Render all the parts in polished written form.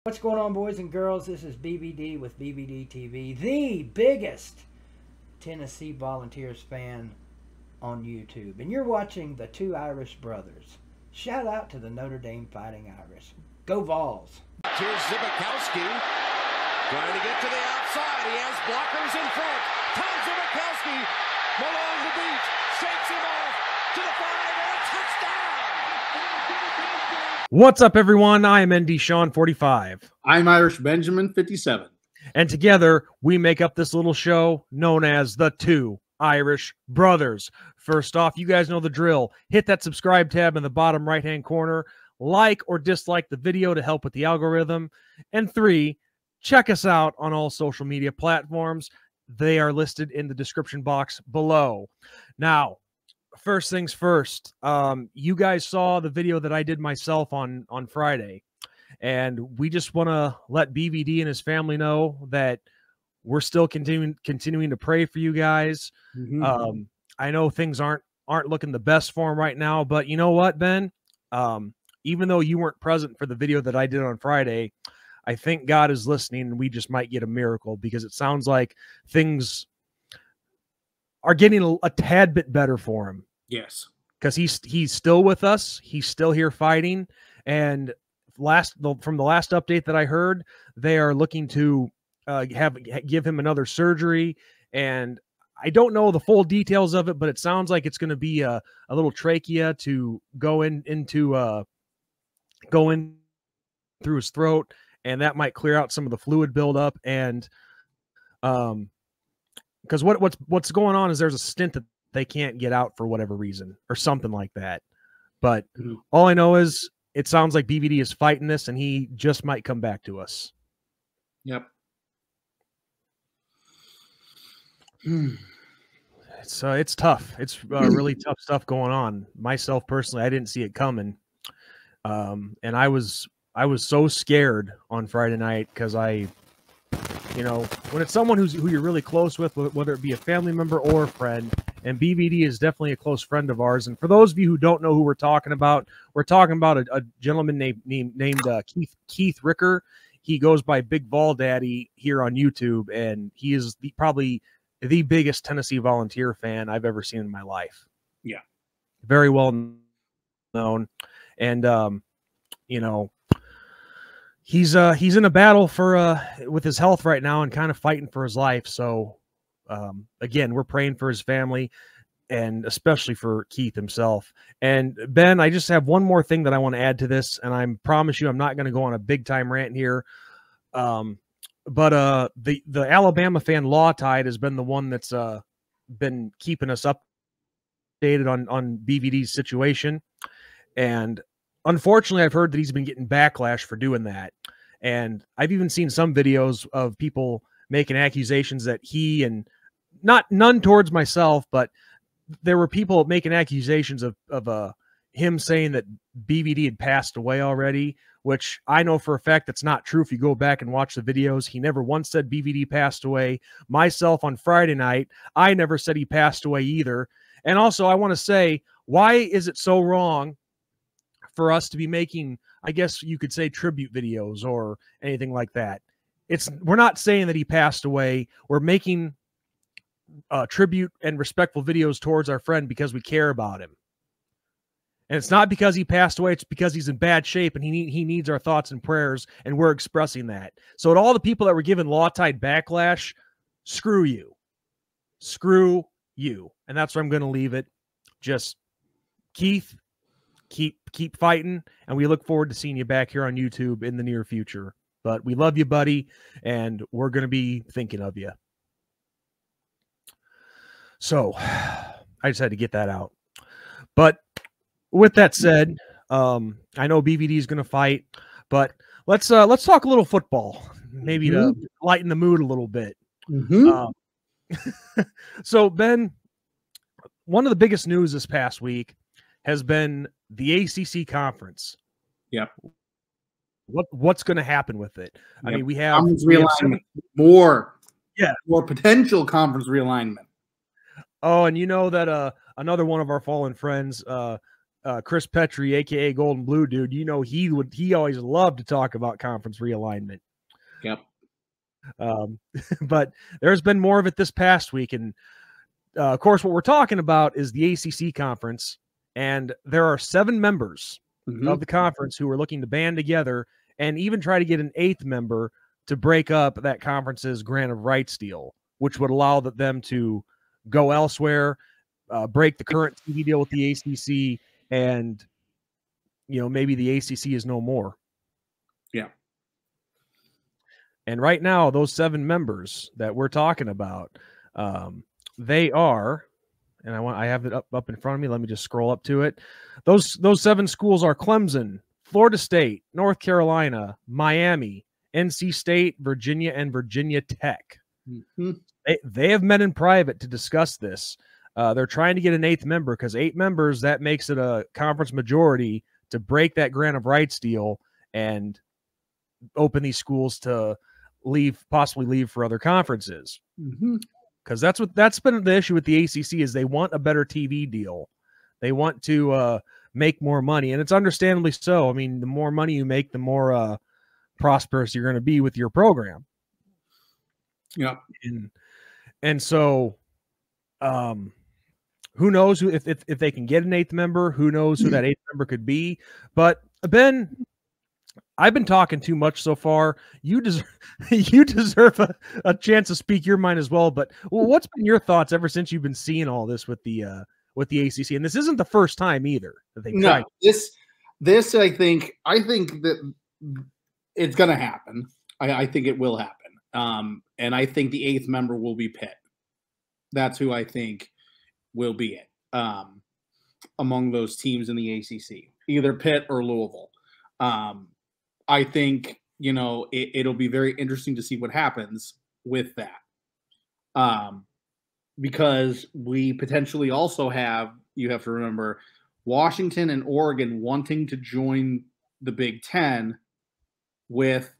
What's going on, boys and girls? This is BVD with BVD TV, the biggest Tennessee Volunteers fan on YouTube. And you're watching the two Irish brothers. Shout out to the Notre Dame Fighting Irish. Go Vols. Here's Zibikowski trying to get to the outside. He has blockers in front. Tom Zibikowski, Malone to beat, shakes him off to the 5 and a touchdown. What's up, everyone? I am ND Sean 45. I'm Irish Benjamin 57. And together we make up this little show known as the Two Irish Brothers. First off, you guys know the drill. Hit that subscribe tab in the bottom right-hand corner. Like or dislike the video to help with the algorithm. And 3, check us out on all social media platforms. They are listed in the description box below. Now, first things first, you guys saw the video that I did myself on Friday, and we just want to let BVD and his family know that we're still continuing to pray for you guys. I know things aren't looking the best for him right now, but you know what, Ben? Even though you weren't present for the video that I did on Friday, I think God is listening, and we just might get a miracle, because it sounds like things are getting a tad bit better for him. Yes, because he's still with us. He's still here fighting. And from the last update that I heard, they are looking to give him another surgery. And I don't know the full details of it, but it sounds like it's going to be a little trachea to go in through his throat, and that might clear out some of the fluid buildup. And because what's going on is there's a stent that they can't get out for whatever reason or something like that. But all I know is it sounds like BVD is fighting this, and he just might come back to us. Yep. It's tough. It's really tough stuff going on. Myself personally, I didn't see it coming. And I was so scared on Friday night, because when it's someone who you're really close with, whether it be a family member or a friend, and BVD is definitely a close friend of ours. And for those of you who don't know who we're talking about a gentleman named Keith Ricker. He goes by Big Vol Daddy here on YouTube, and he is probably the biggest Tennessee Volunteer fan I've ever seen in my life. Yeah, very well known, and he's in a battle with his health right now, and kind of fighting for his life. So again, we're praying for his family, and especially for Keith himself. And Ben, I just have one more thing that I want to add to this, and I promise you I'm not going to go on a big time rant here. But the Alabama fan Law Tide has been the one that's been keeping us updated on BVD's situation. And unfortunately, I've heard that he's been getting backlash for doing that. And I've even seen some videos of people making accusations that he, and none towards myself, but there were people making accusations of him saying that BVD had passed away already, which I know for a fact that's not true. If you go back and watch the videos, he never once said BVD passed away. Myself on Friday night, I never said he passed away either. And also, I want to say, why is it so wrong for us to be making, I guess you could say, tribute videos or anything like that? We're not saying that he passed away. We're making tribute and respectful videos towards our friend because we care about him. And it's not because he passed away. It's because he's in bad shape, and he needs our thoughts and prayers, and we're expressing that. So to all the people that were giving Law Tide backlash, screw you. Screw you. And that's where I'm going to leave it. Just Keith, keep fighting, and we look forward to seeing you back here on YouTube in the near future. But we love you, buddy, and we're going to be thinking of you. So I just had to get that out. But with that said, I know BVD is going to fight, but let's talk a little football, maybe to lighten the mood a little bit. So Ben, one of the biggest news this past week has been the ACC conference. Yep. What's going to happen with it? I mean, we have conference realignment, more potential conference realignment. Oh, and you know that another one of our fallen friends, Chris Petrie, aka Golden Blue Dude, you know he always loved to talk about conference realignment. Yep. But there's been more of it this past week, and of course, what we're talking about is the ACC conference, and there are 7 members of the conference who are looking to band together and even try to get an 8th member to break up that conference's grant of rights deal, which would allow them to go elsewhere, break the current TV deal with the ACC, and maybe the ACC is no more. Yeah. And right now, those 7 members that we're talking about, they are, and I have it up in front of me. Let me just scroll up to it. Those 7 schools are Clemson, Florida State, North Carolina, Miami, NC State, Virginia, and Virginia Tech. They have met in private to discuss this. They're trying to get an 8th member because 8 members, that makes it a conference majority to break that grant of rights deal and open these schools to possibly leave for other conferences. Because that's been the issue with the ACC is they want a better TV deal. They want to make more money, and it's understandably so. I mean, the more money you make, the more prosperous you're going to be with your program. Yeah. And so, who knows if they can get an 8th member? Who knows who that 8th member could be? But Ben, I've been talking too much so far. You deserve a chance to speak your mind as well. But what's been your thoughts ever since you've been seeing all this with the ACC? And this isn't the first time either that they've tried. This I think that it's going to happen. I think it will happen. And I think the 8th member will be Pitt. That's who I think will be it among those teams in the ACC, either Pitt or Louisville. I think, it'll be very interesting to see what happens with that. Because we potentially also you have to remember, Washington and Oregon wanting to join the Big Ten with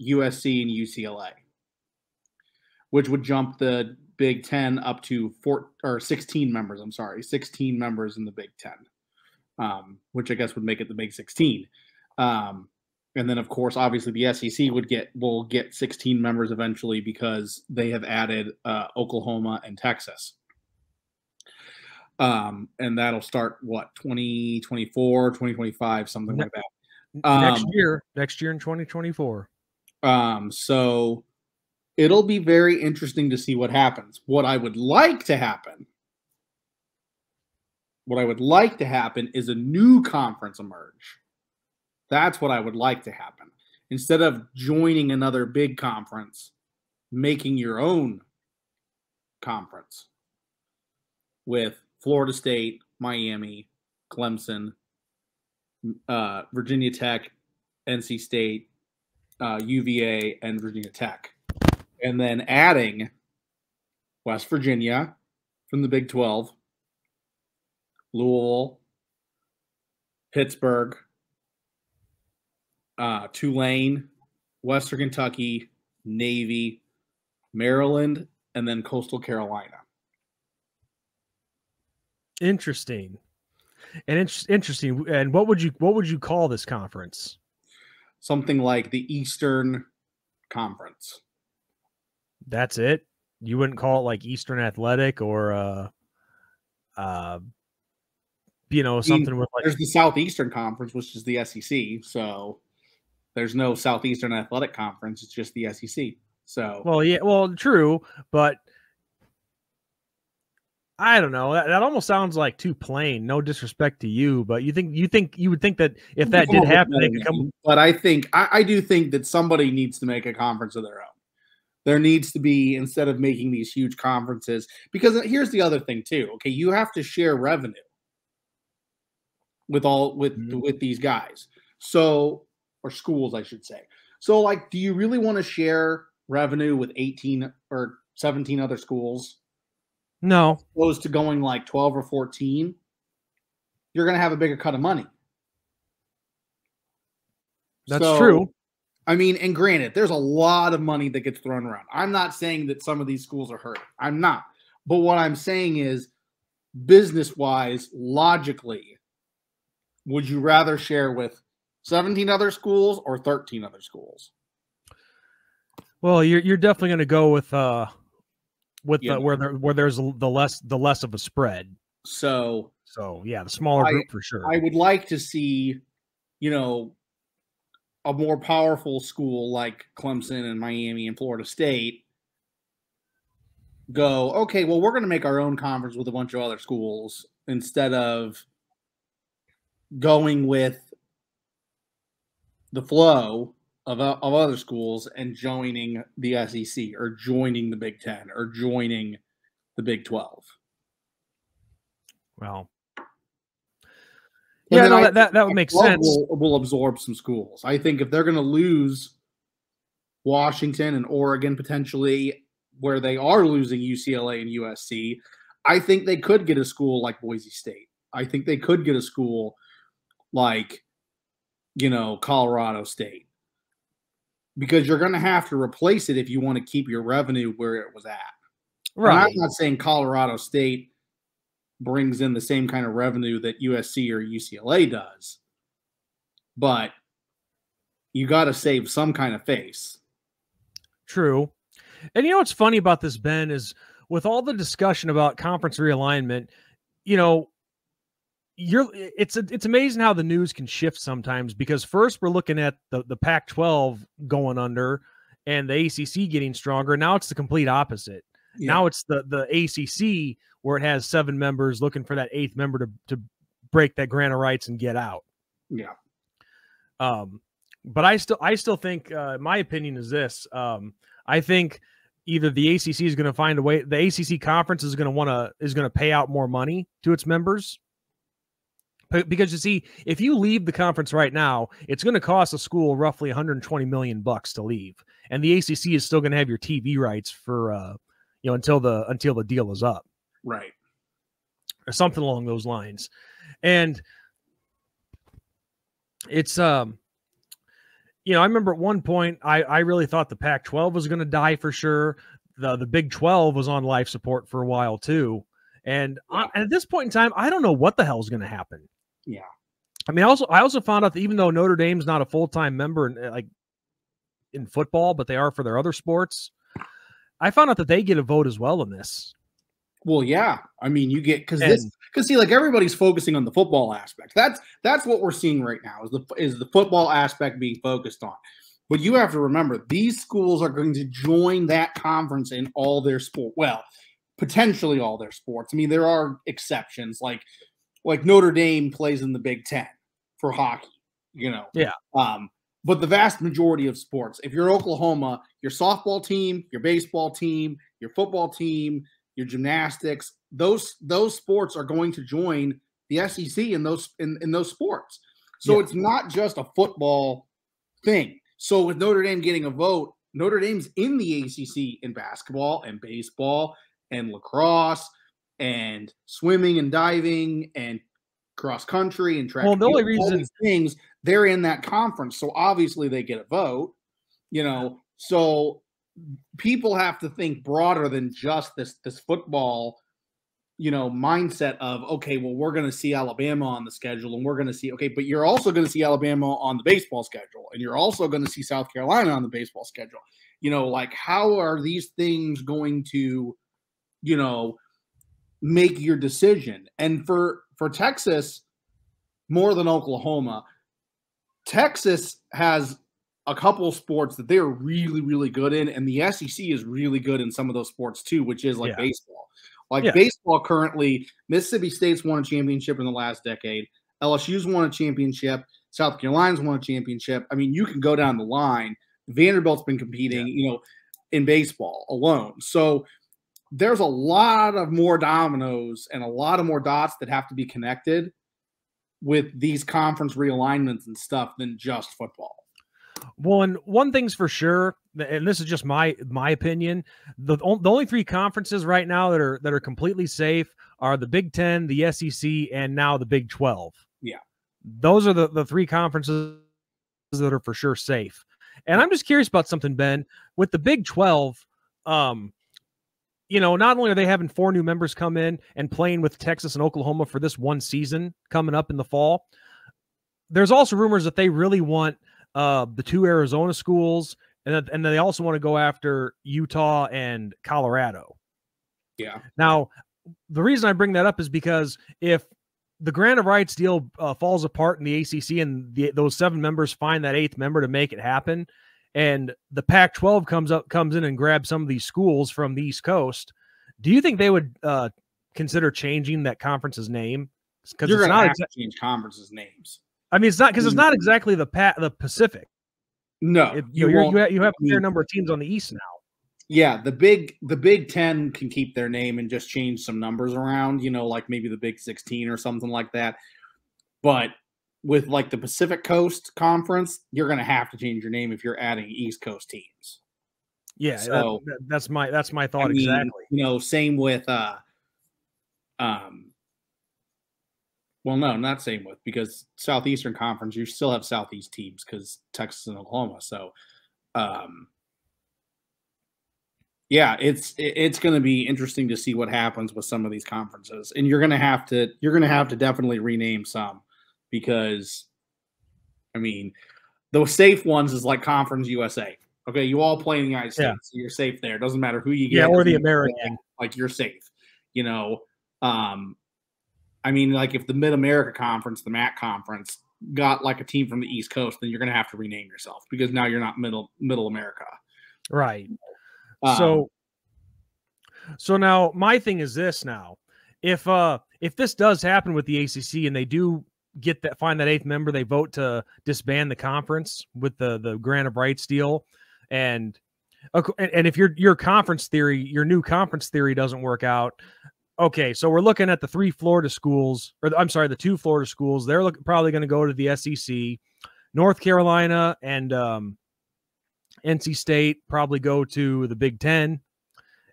USC and UCLA, which would jump the Big Ten up to 16 members. 16 members in the Big Ten, which I guess would make it the Big 16. And then, of course, obviously the SEC will get 16 members eventually because they have added Oklahoma and Texas. And that'll start, 2024, 2025, something like that. Next year in 2024. So it'll be very interesting to see what happens. What I would like to happen is a new conference emerge. That's what I would like to happen. Instead of joining another big conference, making your own conference with Florida State, Miami, Clemson, Virginia Tech, NC State, UVA, and Virginia Tech. And then adding West Virginia from the Big 12, Louisville, Pittsburgh, Tulane, Western Kentucky, Navy, Maryland, and then Coastal Carolina. Interesting. And interesting. And what would you call this conference? Something like the Eastern Conference. That's it? You wouldn't call it like Eastern Athletic or something with like. There's the Southeastern Conference, which is the SEC. So there's no Southeastern Athletic Conference. It's just the SEC. So true, but I don't know. That almost sounds like too plain. No disrespect to you, but you would think that if that did happen, they could come. But I do think that somebody needs to make a conference of their own. There needs to be, instead of making these huge conferences, because here's the other thing too. Okay, you have to share revenue with these guys. So, or schools, I should say. So, like, do you really want to share revenue with 18 or 17 other schools? No. Opposed to going like 12 or 14, you're going to have a bigger cut of money. That's true. I mean, and granted, there's a lot of money that gets thrown around. I'm not saying that some of these schools are hurting. I'm not. But what I'm saying is, business-wise, logically, would you rather share with 17 other schools or 13 other schools? Well, you're definitely going to go with Yeah. where there's the less of a spread. So yeah, the smaller group for sure. I would like to see, you know, a more powerful school like Clemson and Miami and Florida State go, okay, well, we're going to make our own conference with a bunch of other schools instead of going with the flow of other schools and joining the SEC or joining the Big Ten or joining the Big 12. Well, yeah, no, that would make sense. Will absorb some schools. I think if they're going to lose Washington and Oregon potentially, where they are losing UCLA and USC, I think they could get a school like Boise State. I think they could get a school like, you know, Colorado State, because you're going to have to replace it if you want to keep your revenue where it was at. Right. And I'm not saying Colorado State brings in the same kind of revenue that USC or UCLA does, but you got to save some kind of face. True. And you know what's funny about this, Ben, is with all the discussion about conference realignment, you know, it's amazing how the news can shift sometimes, because first we're looking at the Pac-12 going under and the ACC getting stronger. Now it's the complete opposite. Yeah. Now it's the ACC, where it has 7 members looking for that 8th member to break that grant of rights and get out. Yeah. But I still think my opinion is this. I think either the ACC is going to find a way. The ACC conference is going to pay out more money to its members, because you see, if you leave the conference right now, it's going to cost a school roughly $120 million to leave, and the ACC is still going to have your TV rights for until the deal is up. Right. Or something along those lines. And it's, I remember at one point, I really thought the Pac-12 was going to die for sure. The Big 12 was on life support for a while too. And at this point in time, I don't know what the hell is going to happen. Yeah. I mean, I also found out that even though Notre Dame's not a full-time member in football, but they are for their other sports, I found out that they get a vote as well in this. Well, yeah. I mean, you get because see, like, everybody's focusing on the football aspect. That's what we're seeing right now is the football aspect being focused on. But you have to remember, these schools are going to join that conference in all their sport. Well, potentially all their sports. I mean, there are exceptions, like Notre Dame plays in the Big Ten for hockey. You know. Yeah. But the vast majority of sports, if you're Oklahoma, your softball team, your baseball team, your football team, your gymnastics, those sports are going to join the SEC in those sports. So It's not just a football thing. So with Notre Dame getting a vote, Notre Dame's in the ACC in basketball and baseball and lacrosse and swimming and diving and cross country and track. Well, the only reason all these things, they're in that conference, so obviously they get a vote. You know, so people have to think broader than just this football, mindset of, okay, well, we're going to see Alabama on the schedule, and we're going to see, okay, but you're also going to see Alabama on the baseball schedule, and you're also going to see South Carolina on the baseball schedule. How are these things going to, make your decision? And for Texas, more than Oklahoma, Texas has a couple sports that they're really, really good in, and the SEC is really good in some of those sports too, which is baseball. Baseball currently, Mississippi State's won a championship in the last decade. LSU's won a championship. South Carolina's won a championship. I mean, you can go down the line. Vanderbilt's been competing, in baseball alone. So there's a lot of more dominoes and a lot of more dots that have to be connected with these conference realignments and stuff than just football. Well, and one thing's for sure, and this is just my opinion, the only 3 conferences right now that are completely safe are the Big Ten, the SEC, and now the Big 12. Yeah. Those are the 3 conferences that are for sure safe. And I'm just curious about something, Ben. With the Big 12, not only are they having 4 new members come in and playing with Texas and Oklahoma for this one season coming up in the fall, there's also rumors that they really want the 2 Arizona schools, and they also want to go after Utah and Colorado. Yeah. Now, the reason I bring that up is because if the grant of rights deal falls apart in the ACC and those 7 members find that 8th member to make it happen, and the Pac-12 comes in and grabs some of these schools from the East Coast, do you think they would consider changing that conference's name? Because you're going to have to change conferences' names. I mean, it's not because it's not exactly the Pacific. No, you have a fair number of teams on the East now. Yeah, the Big Ten can keep their name and just change some numbers around, like maybe the Big 16 or something like that. But with like the Pacific Coast Conference, you're going to have to change your name if you're adding East Coast teams. Yeah, so that's my thought. Exactly. Same with well, no, not same with, because Southeastern Conference, you still have Southeast teams because Texas and Oklahoma. So, yeah, it's going to be interesting to see what happens with some of these conferences, and you're going to have to definitely rename some, because, I mean, the safe ones is like Conference USA. Okay, you all play in the United States, so you're safe there. It doesn't matter who you get. Yeah, or the American. Like, you're safe. I mean, like if the Mid-America Conference, the MAC Conference, got like a team from the East Coast, then you're going to have to rename yourself because now you're not Middle America. Right. So now my thing is this now. If this does happen with the ACC and they do find that 8th member, they vote to disband the conference with the grant of rights deal. And if your conference theory, your new conference theory doesn't work out, okay, so we're looking at the 2 Florida schools. They're probably going to go to the SEC. North Carolina and NC State probably go to the Big Ten,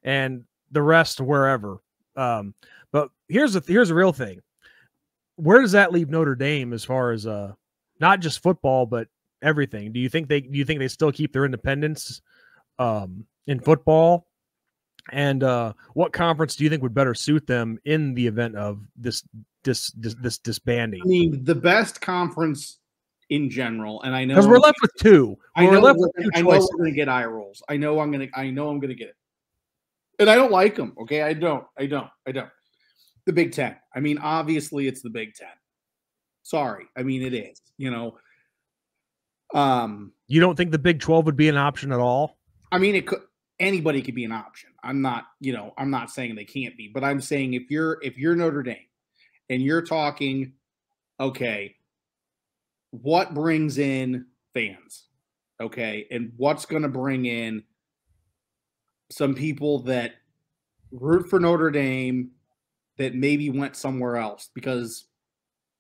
and the rest wherever. But here's a real thing. Where does that leave Notre Dame as far as not just football but everything? Do you think they still keep their independence in football? And what conference do you think would better suit them in the event of this disbanding? I mean, the best conference in general, and I know because we're left with 2. I know we're going to get eye rolls. I know I'm going to get it, and I don't like them. Okay, I don't. The Big Ten. I mean, obviously, it's the Big Ten. Sorry, I mean it is. You don't think the Big 12 would be an option at all? I mean, it could. Anybody could be an option. I'm not saying they can't be, but I'm saying if you're Notre Dame and you're talking, okay, what brings in fans? Okay, and what's going to bring in some people that root for Notre Dame that maybe went somewhere else because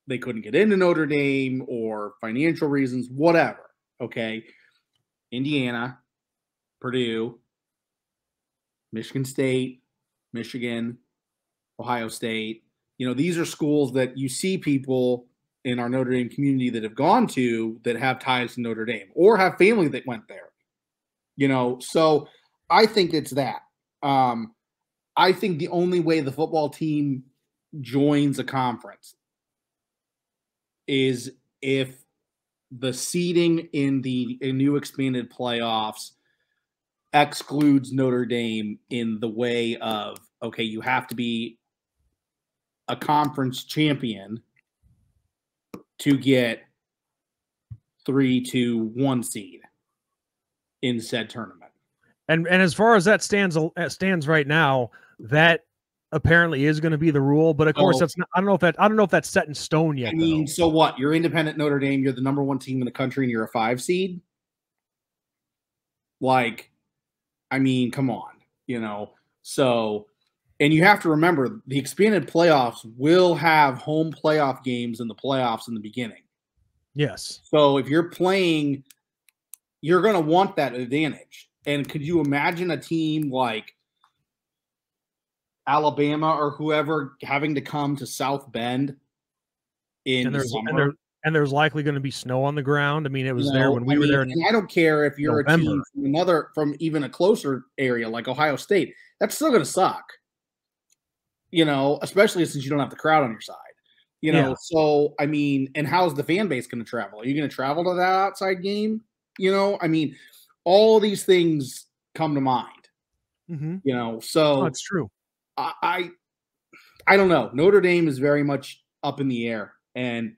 they couldn't get into Notre Dame or financial reasons, whatever. Okay, Indiana, Purdue, Michigan State, Michigan, Ohio State. These are schools that you see people in our Notre Dame community that have gone to that have ties to Notre Dame or have family that went there. So I think it's that. I think the only way the football team joins a conference is if the seeding in the new expanded playoffs excludes Notre Dame in the way of, okay, you have to be a conference champion to get 3-1 seed in said tournament. And as far as that stands right now, that apparently is going to be the rule. But of course, that's not. I don't know if that's set in stone yet. I mean, so what? You're independent Notre Dame. You're the number 1 team in the country, and you're a 5 seed. Like, I mean, come on, So, and you have to remember the expanded playoffs will have home playoff games in the playoffs in the beginning. Yes. So if you're playing, you're going to want that advantage. And could you imagine a team like Alabama or whoever having to come to South Bend in the summer? And there's likely going to be snow on the ground. I mean, it was there when we were there. And I don't care if you're a team from even a closer area like Ohio State. That's still going to suck. Especially since you don't have the crowd on your side. You know, so I mean, and how's the fan base going to travel? Are you going to travel to that outside game? You know, I mean, all these things come to mind. Mm-hmm. You know, so that's true. I don't know. Notre Dame is very much up in the air, and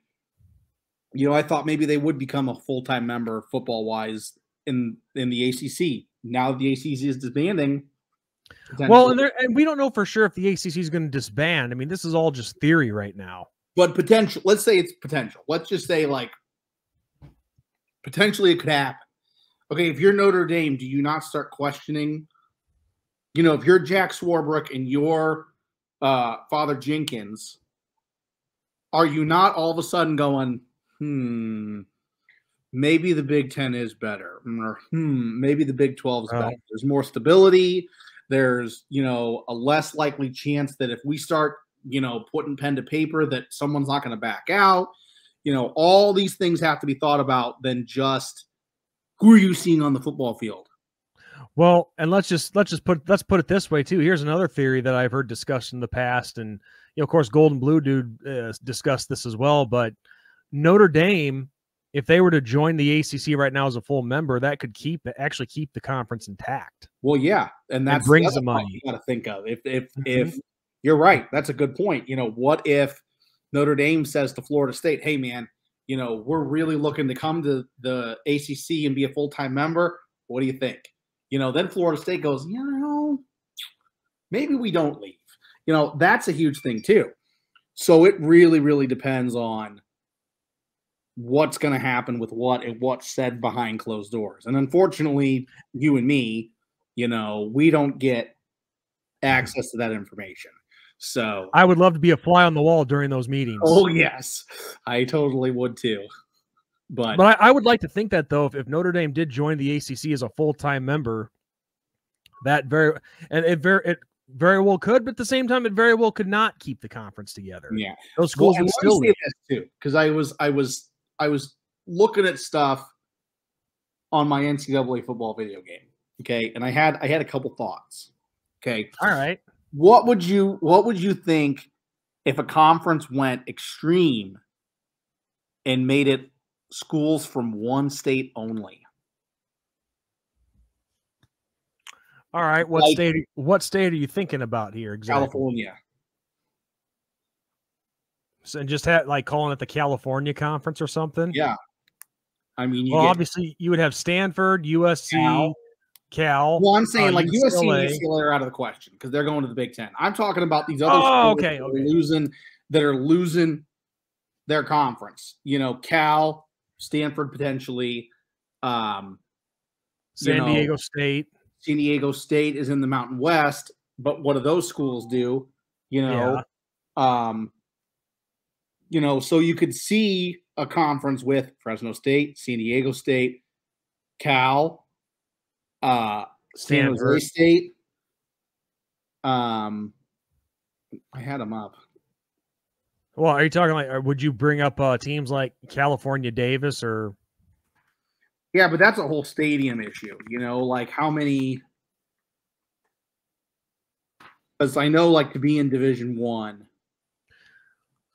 you know, I thought maybe they would become a full-time member football wise in the ACC. Now the ACC is disbanding. Well, and we don't know for sure if the ACC is going to disband. I mean, this is all just theory right now. But potential. Let's say it's potential. Let's just say like potentially it could happen. Okay, if you're Notre Dame, do you not start questioning? You know, if you're Jack Swarbrick and you're Father Jenkins, are you not all of a sudden going, maybe the Big Ten is better, or maybe the Big 12 is better. There's more stability. There's, you know, a less likely chance that if we start, you know, putting pen to paper that someone's not going to back out. You know, all these things have to be thought about than just who are you seeing on the football field. Well, and let's put it this way too. Here's another theory that I've heard discussed in the past, and you know, of course, Golden Blue Dude discussed this as well. But Notre Dame, if they were to join the ACC right now as a full member, that could actually keep the conference intact. Well, yeah, and that brings the money. You got to think of if you're right. That's a good point. You know, what if Notre Dame says to Florida State, "Hey, man, you know, we're really looking to come to the ACC and be a full-time member. What do you think?" You know, then Florida State goes, you know, maybe we don't leave. You know, that's a huge thing too. So it really, really depends on what's going to happen with what and what's said behind closed doors. And unfortunately, you and me, you know, we don't get access to that information. So I would love to be a fly on the wall during those meetings. Oh, yes, I totally would too. But I would like to think that, though, if Notre Dame did join the ACC as a full-time member, it very well could, but at the same time, it very well could not keep the conference together. Yeah, those schools would still say this too, because I was looking at stuff on my NCAA football video game. Okay, and I had a couple thoughts. Okay, all right. What would you think if a conference went extreme and made it schools from one state only? All right. What state are you thinking about here exactly? California. So, and just calling it the California Conference or something? Yeah. I mean, obviously you would have Stanford, USC, Cal. Well, I'm saying like USC and UCLA are out of the question because they're going to the Big Ten. I'm talking about these other schools that are losing their conference. You know, Cal, Stanford potentially. San Diego State. San Diego State is in the Mountain West, but what do those schools do? You know, so you could see a conference with Fresno State, San Diego State, Cal, San Jose State. I had them up. Well, are you talking would you bring up teams like California Davis or? Yeah, but that's a whole stadium issue, you know, like how many, because I know like to be in Division I,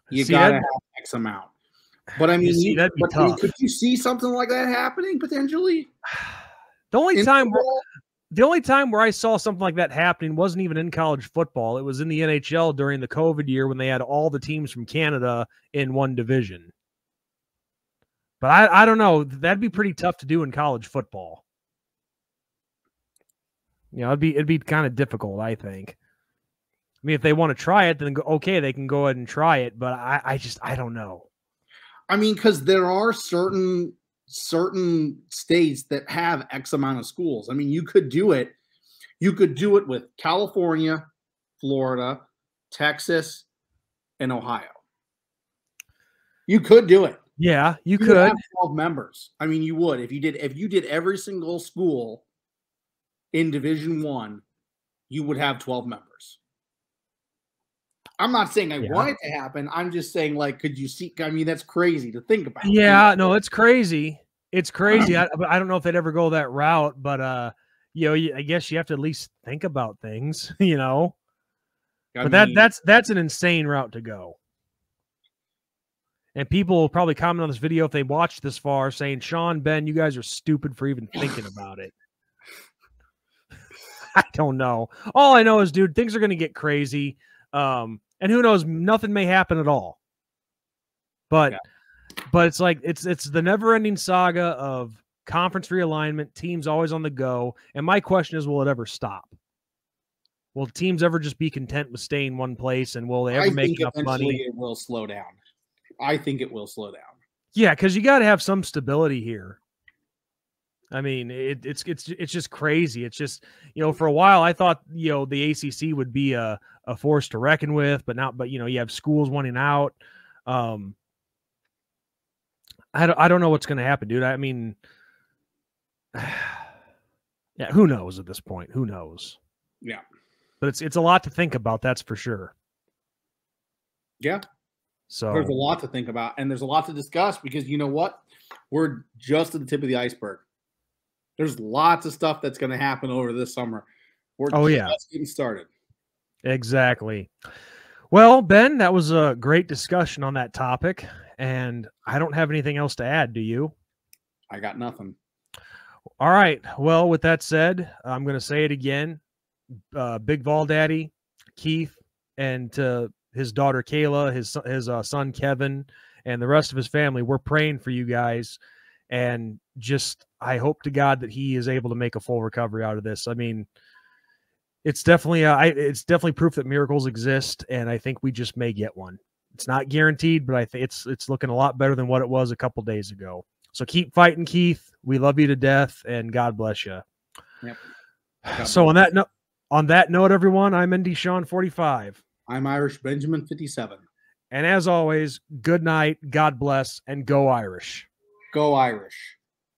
you got to have X amount. But I mean, that'd be tough. Could you see something like that happening potentially? The only time where I saw something like that happening wasn't even in college football. It was in the NHL during the COVID year when they had all the teams from Canada in one division. But I don't know. That'd be pretty tough to do in college football. You know, it'd be kind of difficult, I think. I mean, if they want to try it, then okay, they can go ahead and try it. But I don't know. I mean, because there are certain states that have X amount of schools. I mean, you could do it. You could do it with California, Florida, Texas, and Ohio. You could do it. Yeah, you could have 12 members. I mean, you would if you did every single school in Division I, you would have 12 members. I'm not saying I want it to happen. I'm just saying, like, could you see? I mean, that's crazy to think about. Yeah, no, it's crazy. It's crazy. I don't know if they'd ever go that route, but you know, I guess you have to at least think about things, you know. But that's an insane route to go. And people will probably comment on this video if they watched this far saying, Sean, Ben, you guys are stupid for even thinking about it. I don't know. All I know is, dude, things are going to get crazy. And who knows, nothing may happen at all. But it's like it's the never-ending saga of conference realignment, teams always on the go. And my question is, will it ever stop? Will teams ever just be content with staying one place, and will they ever make enough money? It will slow down. I think it will slow down. Yeah, because you got to have some stability here. I mean, it's just crazy. It's just, you know, for a while I thought, you know, the ACC would be a force to reckon with, but you know, you have schools wanting out. I don't know what's going to happen, dude. I mean, yeah, who knows at this point? Who knows? Yeah, but it's a lot to think about. That's for sure. Yeah. So there's a lot to think about, and there's a lot to discuss because you know what? We're just at the tip of the iceberg. There's lots of stuff that's going to happen over this summer. We're just getting started. Exactly. Well, Ben, that was a great discussion on that topic, and I don't have anything else to add. Do you? I got nothing. All right. Well, with that said, I'm going to say it again. Big Vol Daddy, Keith, and his daughter Kayla, his son Kevin, and the rest of his family, we're praying for you guys, and just I hope to God that he is able to make a full recovery out of this. I mean, it's definitely proof that miracles exist, and I think we just may get one. It's not guaranteed, but I think it's looking a lot better than what it was a couple days ago. So keep fighting, Keith. We love you to death, and God bless you. Yep. So on that note, everyone, I'm ND Sean 45. I'm Irish Benjamin 57. And as always, good night, God bless, and go Irish. Go Irish.